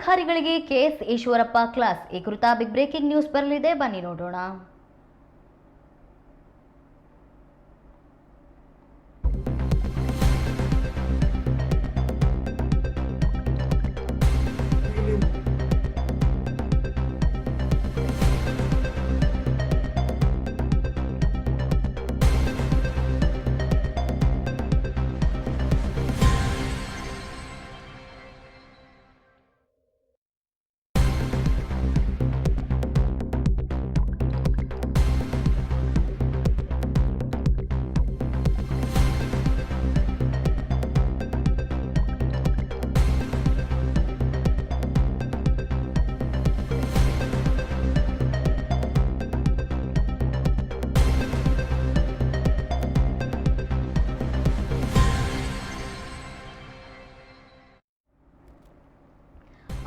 ಅಧಿಕಾರಿಗಳಿಗೆ KS Eshwarappa class. ಈ ಕುರಿತ ಬಿಗ್ ಬ್ರೇಕಿಂಗ್ ನ್ಯೂಸ್ ಬರಲಿದೆ, ಬನ್ನಿ ನೋಡೋಣ.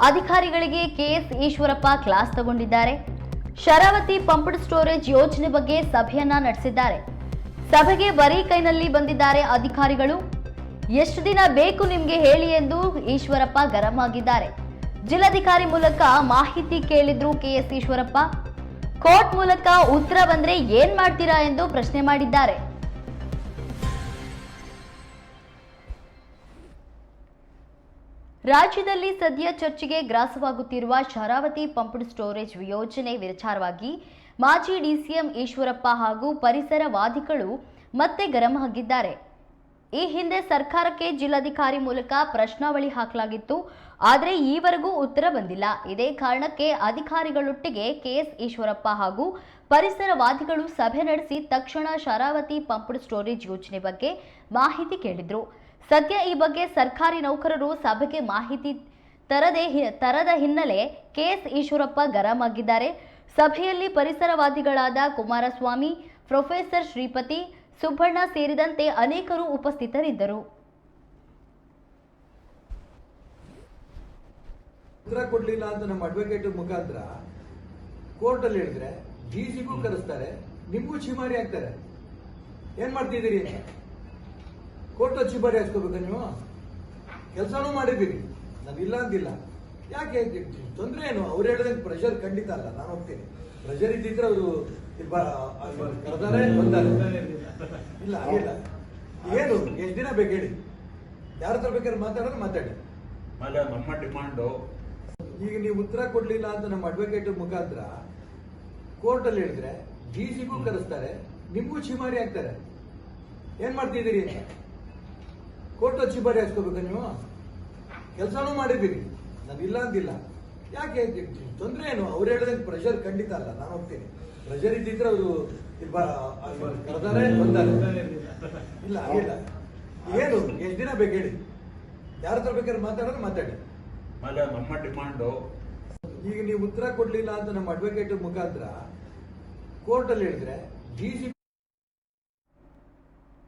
ಅಧಿಕಾರಿಗಳಿಗೆ ಕೆಎಸ್ ಈಶ್ವರಪ್ಪ ಕ್ಲಾಸ್ ತಗೊಂಡಿದ್ದಾರೆ. ಶರಾವತಿ ಪಂಪ್ಡ್ ಸ್ಟೋರೇಜ್ ಯೋಜನೆ ಬಗ್ಗೆ ಸಭೆಯನ್ನ ನಡೆಸಿದ್ದಾರೆ. ಸಭೆಗೆ ಬರೀ ಕೈನಲ್ಲಿ ಬಂದಿದ್ದಾರೆ ಅಧಿಕಾರಿಗಳು. ಎಷ್ಟು ದಿನ ಬೇಕು ನಿಮ್ಗೆ ಹೇಳಿ ಎಂದು ಈಶ್ವರಪ್ಪ ಗರಂ ಆಗಿದ್ದಾರೆ. ಜಿಲ್ಲಾಧಿಕಾರಿ ಮೂಲಕ ಮಾಹಿತಿ ಕೇಳಿದ್ರು ಕೆಎಸ್ ಈಶ್ವರಪ್ಪ. ಕೋರ್ಟ್ ಮೂಲಕ ಉತ್ತರ ಬಂದ್ರೆ ಏನ್ ಮಾಡ್ತೀರಾ ಎಂದು ಪ್ರಶ್ನೆ ಮಾಡಿದ್ದಾರೆ. ರಾಜ್ಯದಲ್ಲಿ ಸದ್ಯ ಚರ್ಚೆಗೆ ಗ್ರಾಸವಾಗುತ್ತಿರುವ ಶರಾವತಿ ಪಂಪ್ಡ್ ಸ್ಟೋರೇಜ್ ಯೋಜನೆ ವಿಚಾರವಾಗಿ ಮಾಜಿ ಡಿಸಿಎಂ ಈಶ್ವರಪ್ಪ ಹಾಗೂ ಪರಿಸರವಾದಿಗಳು ಮತ್ತೆ ಗರಂ ಆಗಿದ್ದಾರೆ. ಈ ಹಿಂದೆ ಸರ್ಕಾರಕ್ಕೆ ಜಿಲ್ಲಾಧಿಕಾರಿ ಮೂಲಕ ಪ್ರಶ್ನಾವಳಿ ಹಾಕಲಾಗಿತ್ತು, ಆದರೆ ಈವರೆಗೂ ಉತ್ತರ ಬಂದಿಲ್ಲ. ಇದೇ ಕಾರಣಕ್ಕೆ ಅಧಿಕಾರಿಗಳೊಟ್ಟಿಗೆ ಕೆಎಸ್ ಈಶ್ವರಪ್ಪ ಹಾಗೂ ಪರಿಸರವಾದಿಗಳು ಸಭೆ ನಡೆಸಿ ತಕ್ಷಣ ಶರಾವತಿ ಪಂಪ್ಡ್ ಸ್ಟೋರೇಜ್ ಯೋಜನೆ ಬಗ್ಗೆ ಮಾಹಿತಿ ಕೇಳಿದ್ರು. ಸದ್ಯ ಈ ಬಗ್ಗೆ ಸರ್ಕಾರಿ ನೌಕರರು ಸಭೆಗೆ ಮಾಹಿತಿ ತರದ ಹಿನ್ನೆಲೆ ಕೆಎಸ್ ಈಶ್ವರಪ್ಪ ಗರಂ ಆಗಿದ್ದಾರೆ. ಸಭೆಯಲ್ಲಿ ಪರಿಸರವಾದಿಗಳಾದ ಕುಮಾರಸ್ವಾಮಿ, ಪ್ರೊಫೆಸರ್ ಶ್ರೀಪತಿ, ಸುಬ್ಬಣ್ಣ ಸೇರಿದಂತೆ ಅನೇಕರು ಉಪಸ್ಥಿತರಿದ್ದರು. ಉತ್ತರ ಕೊಡ್ಲಿಲ್ಲ ಅಂತ ನಮ್ಮ ಅಡ್ವೊಕೇಟ್ ಮುಖಾಂತರ ಕೋರ್ಟ್ ಅಲ್ಲಿ ಹೇಳಿದ್ರೆ ಡಿಸಿಗೂ ಕರೆಸ್ತಾರೆ, ನಿಮ್ಗೂ ಚಿಮಾರಿ ಆಗ್ತಾರೆ. ಏನ್ ಮಾಡ್ತಿದ್ದೀರಿ? ಕೋರ್ಟ್ ಚಿಮಾರಿ ಹಾಕ್ಸ್ಕೋಬೇಕ? ನೀವು ಕೆಲಸನೂ ಮಾಡಿದ್ದೀರಿ, ನಾನು ಇಲ್ಲ ಅಂತಿಲ್ಲ. ಯಾಕೆ ತೊಂದ್ರೆ ಏನು? ಅವ್ರು ಹೇಳಿದಂಗೆ ಪ್ರೆಷರ್ ಖಂಡಿತ ಅಲ್ಲ, ನಾನು ಹೋಗ್ತೀನಿ. ಪ್ರೆಷರ್ ಇದ್ದಿದ್ರೆ ಅವರು ಕರೆದಾರೆ ಬಂದಾರೆ. ಇಲ್ಲ ಇಲ್ಲ, ಏನು ಎಷ್ಟು ದಿನ ಬೇಕು ಹೇಳಿ? ಯಾರ ಹತ್ರ ಬೇಕಾದ್ರೆ ಮಾತಾಡೋದು ಮಾತಾಡಿ. ನಮ್ಮ ಡಿಮಾಂಡು ಈಗ ನೀವು ಉತ್ತರ ಕೊಡ್ಲಿಲ್ಲ ಅಂತ ನಮ್ಮ ಅಡ್ವೊಕೇಟ್ ಮುಖಾಂತರ ಕೋರ್ಟ್ ಅಲ್ಲಿ ಹೇಳಿದ್ರೆ ಡಿಸಿಗೂ ಕರೆಸ್ತಾರೆ, ನಿಮ್ಗೂ ಚಿಮಾರಿ ಆಗ್ತಾರೆ. ಏನ್ ಮಾಡ್ತಿದ್ದೀರಿ? ಕೋರ್ಟ್ ಚಿಮಾರಿ ಹಾಕ್ಸ್ಕೋಬೇಕ? ನೀವು ಕೆಲಸನೂ ಮಾಡಿದ್ದೀರಿ, ನಾನು ಇಲ್ಲ ಅಂತಿಲ್ಲ. ಯಾಕೆ ತೊಂದ್ರೆ ಏನು? ಅವ್ರು ಹೇಳಿದಂಗೆ ಪ್ರೆಷರ್ ಖಂಡಿತ ಅಲ್ಲ, ನಾನು ಹೋಗ್ತೀನಿ. ಪ್ರೆಷರ್ ಇದ್ದಿದ್ರೆ ಅವರು ಕರೆದಾರೆ ಬಂದಾರೆ. ಇಲ್ಲ ಇಲ್ಲ, ಏನು ಎಷ್ಟು ದಿನ ಬೇಕು ಹೇಳಿ? ಯಾರ ಹತ್ರ ಬೇಕಾದ್ರೆ ಮಾತಾಡೋದು ಮಾತಾಡಿ. ನಮ್ಮ ಡಿಮಾಂಡು ಈಗ ನೀವು ಉತ್ತರ ಕೊಡ್ಲಿಲ್ಲ ಅಂತ ನಮ್ಮ ಅಡ್ವೊಕೇಟ್ ಮುಖಾಂತರ ಕೋರ್ಟ್ ಅಲ್ಲಿ ಹೇಳಿದ್ರೆ ಡಿಸಿ